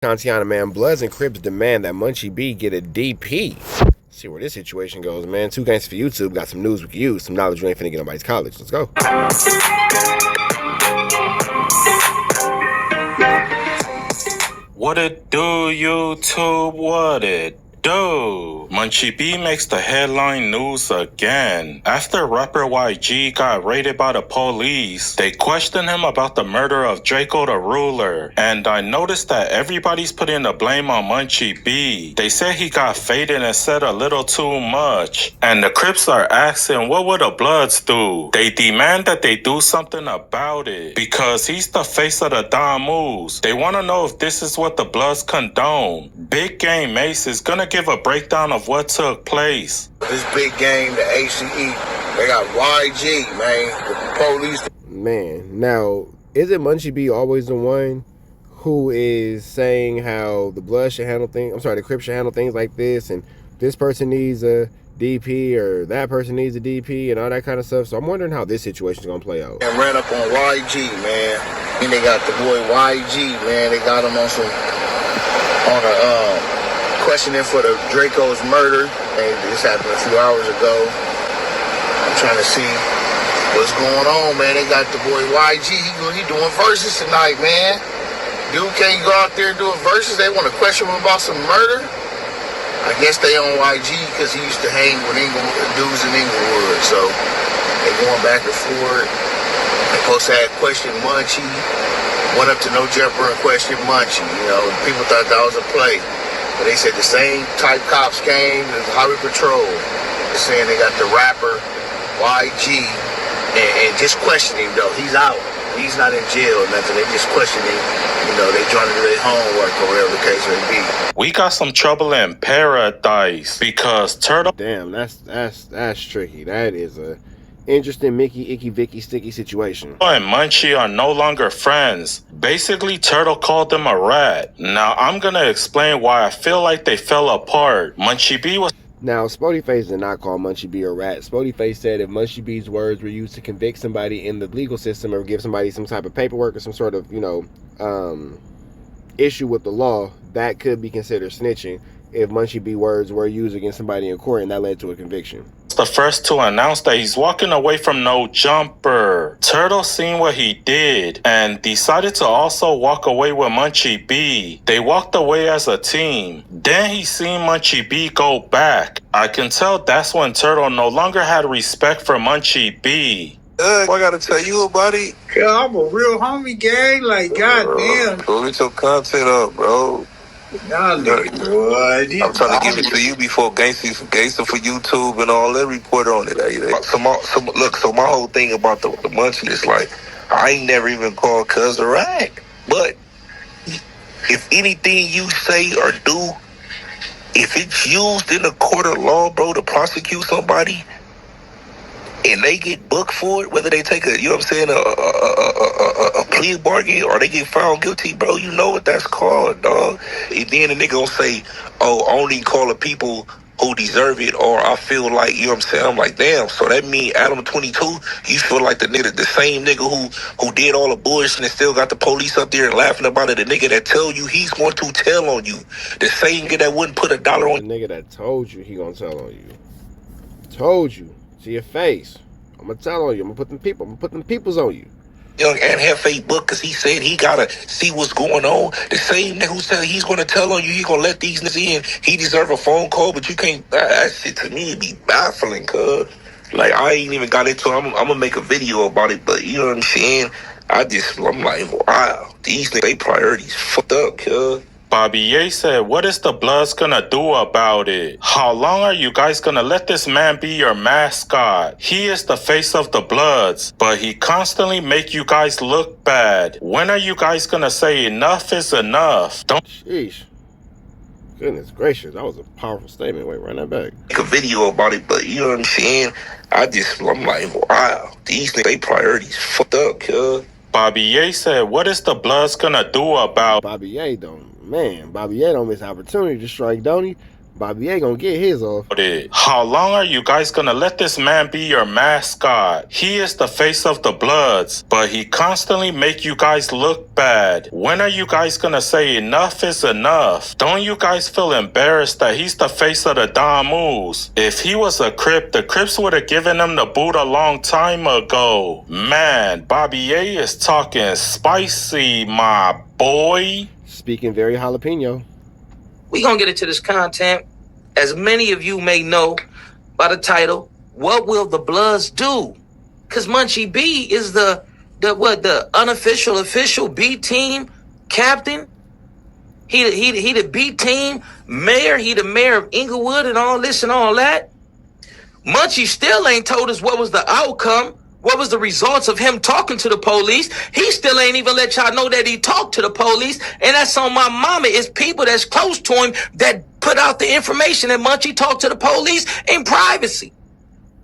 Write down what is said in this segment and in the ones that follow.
Kantiana, man, Bloods and Crips demand that Munchie B get a DP. See where this situation goes, man. Two Gangsters for YouTube got some news we can use, some knowledge you ain't finna get nobody's college. Let's go. What it do, YouTube? What it do? Munchie B makes the headline news again. After rapper YG got raided by the police, they questioned him about the murder of Draco the Ruler. And I noticed that everybody's putting the blame on Munchie B. They say he got faded and said a little too much. And the Crips are asking, what would the Bloods do? They demand that they do something about it, because he's the face of the Don moves. They want to know if this is what the Bloods condone. Big Game Mace is gonna give a breakdown of what took place. This Big Game, the ACE, they got YG, man, the police. Man, now, is it Munchie B always the one who is saying how the Bloods should handle things, the Crips should handle things like this, and this person needs a DP, or that person needs a DP, and all that kind of stuff? So I'm wondering how this situation is going to play out. And ran up on YG, man. And they got the boy YG, man. They got him on a questioning for the Draco's murder. And this happened a few hours ago. I'm trying to see what's going on, man. They got the boy YG. He doing verses tonight, man. Dude can't go out there and do a verses. They want to question him about some murder. I guess they on YG because he used to hang with dudes in Inglewood. So they going back and forth. They supposed to have questioned Munchie. Went up to No Jumper and questioned Munchie. You know, people thought that was a play. But they said the same type cops came as Highway Patrol. They're saying they got the rapper YG and just questioning him though. He's out. He's not in jail or nothing. They just questioning him. You know, they trying to do their homework or whatever the case may be. We got some trouble in paradise because Turtle. Damn, that's tricky. That is a interesting Mickey, Icky, Vicky, sticky situation. And Munchie are no longer friends. Basically, Turtle called them a rat. Now, I'm gonna explain why I feel like they fell apart. Munchie B was... Now, Spodyface did not call Munchie B a rat. Spodyface said if Munchie B's words were used to convict somebody in the legal system or give somebody some type of paperwork or some sort of, issue with the law, that could be considered snitching if Munchie B words were used against somebody in court and that led to a conviction. The first to announce that he's walking away from No Jumper. Turtle seen what he did and decided to also walk away with Munchie B. They walked away as a team. Then he seen Munchie B go back. I can tell that's when Turtle no longer had respect for Munchie B. I gotta tell you about it. Yeah, I'm a real homie, gang. Like, goddamn. Go get your content up, bro. Y'all niggas, boy. I'm trying to give it to you before Gangster for YouTube and all that report on it. So my whole thing about the munching is like, I ain't never even called Cuz a rat. But if anything you say or do, if it's used in a court of law, bro, to prosecute somebody, and they get booked for it, whether they take a plea bargain or they get found guilty, bro, you know what that's called, dog. And then the nigga gonna say, oh, only call the people who deserve it, or I feel like, you know what I'm saying? I'm like, damn, so that mean Adam 22, you feel like the same nigga who did all the bullshit and still got the police up there and laughing about it, the nigga that tell you he's going to tell on you, the same nigga that wouldn't put $1 on the nigga that told you he gonna tell on you. Told you. To your face. I'm gonna tell on you. I'm gonna put them peoples on you. Young and have Facebook because he said he gotta see what's going on. The same nigga who said he's gonna tell on you, he gonna let these niggas in. He deserve a phone call, but you can't. That shit to me be baffling, cuz. Like, I ain't even got into it. I'm gonna make a video about it, but you know what I'm saying? I'm like, wow, these niggas, they priorities fucked up, cuz. Bobby Ye said, what is the Bloods gonna do about it? How long are you guys gonna let this man be your mascot? He is the face of the Bloods, but he constantly make you guys look bad. When are you guys gonna say enough is enough? Don't... Sheesh. Goodness gracious, that was a powerful statement. Wait, run that back. Make a video about it, but you know what I'm saying? I'm like, wow, these niggas, they priorities fucked up, cuz. Bobby Ye said, what is the Bloods gonna do about... Bobby Ye don't miss opportunity to strike, don't he? Bobby A gonna get his off. How long are you guys gonna let this man be your mascot? He is the face of the Bloods, but he constantly make you guys look bad. When are you guys gonna say enough is enough? Don't you guys feel embarrassed that he's the face of the Don Moves? If he was a Crip, the Crips would have given him the boot a long time ago. Man, Bobby A is talking spicy, my boy. Speaking very jalapeno. We gonna get into this content. As many of you may know by the title, what will the Bloods do? Cause Munchie B is the unofficial official B team captain. He the B team mayor. He the mayor of Inglewood and all this and all that. Munchie still ain't told us what was the outcome. What was the results of him talking to the police? He still ain't even let y'all know that he talked to the police. And that's on my mama. It's people that's close to him that put out the information that Munchie talked to the police in privacy.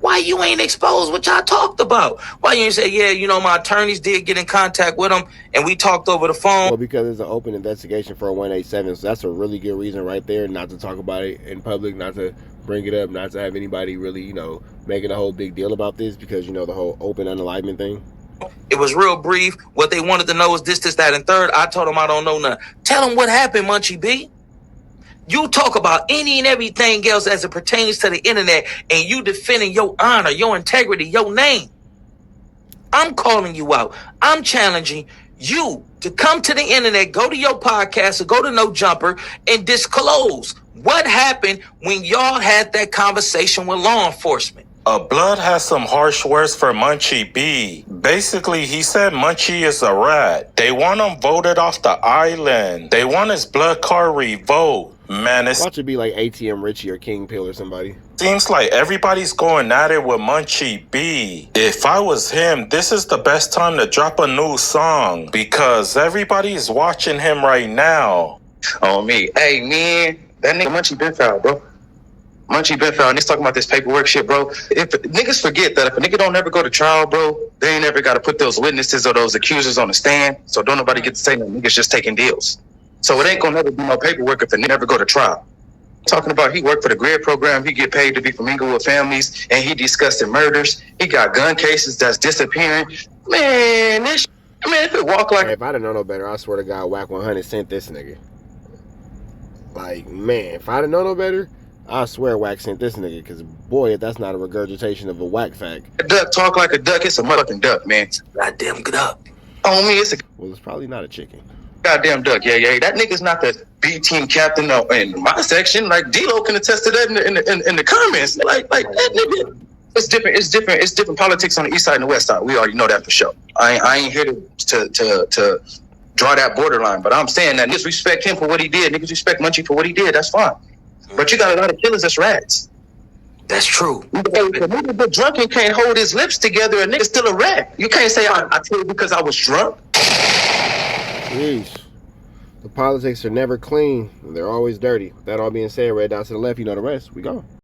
Why you ain't exposed what y'all talked about? Why you ain't say, yeah, you know, my attorneys did get in contact with him and we talked over the phone? Well, because it's an open investigation for a 187, so that's a really good reason right there not to talk about it in public, not to bring it up, not to have anybody really, you know, making a whole big deal about this because, you know, the whole open unalignment thing. It was real brief. What they wanted to know is this, that, and third. I told them I don't know nothing. Tell them what happened, Munchie B. You talk about any and everything else as it pertains to the internet and you defending your honor, your integrity, your name. I'm calling you out. I'm challenging you to come to the internet, go to your podcast or go to No Jumper and disclose what happened when y'all had that conversation with law enforcement. A Blood has some harsh words for Munchie B. Basically, he said Munchie is a rat. They want him voted off the island. They want his blood card revoked. Man, Watch it be like ATM Richie or King Pill or somebody. Seems like everybody's going at it with Munchie B. If I was him, this is the best time to drop a new song because everybody's watching him right now. On me. Hey, man, that nigga Munchie been foul, bro. Munchie been foul. Niggas talking about this paperwork shit, bro. If niggas forget that if a nigga don't ever go to trial, bro, they ain't ever got to put those witnesses or those accusers on the stand. So don't nobody get to say no niggas just taking deals. So it ain't gonna never be no paperwork if a nigga never go to trial. Talking about he worked for the GRID program, he get paid to be from Inglewood families, and he discussing murders. He got gun cases that's disappearing. Man, this man, if it walk like... Hey, if I didn't know no better, I swear to God, Whack 100 sent this nigga. Like, man, if I didn't know no better, I swear Whack sent this nigga, because boy, if that's not a regurgitation of a Whack fact. A duck talk like a duck, it's a motherfucking duck, man. Goddamn duck. On me, it's a Well, it's probably not a chicken. goddamn duck. Yeah. That nigga's not the B team captain in my section. Like D-Lo can attest to that in the comments. Like that nigga. It's different. It's different politics on the east side and the west side. We already know that for sure. I ain't here to draw that borderline, but I'm saying that niggas respect him for what he did. Niggas respect Munchie for what he did. That's fine. But you got a lot of killers that's rats. That's true. If a nigga get drunk and can't hold his lips together, a nigga still a rat. You can't say I killed because I was drunk. Jeez. The politics are never clean. They're always dirty. With that all being said, red dot to the left, you know the rest. We go.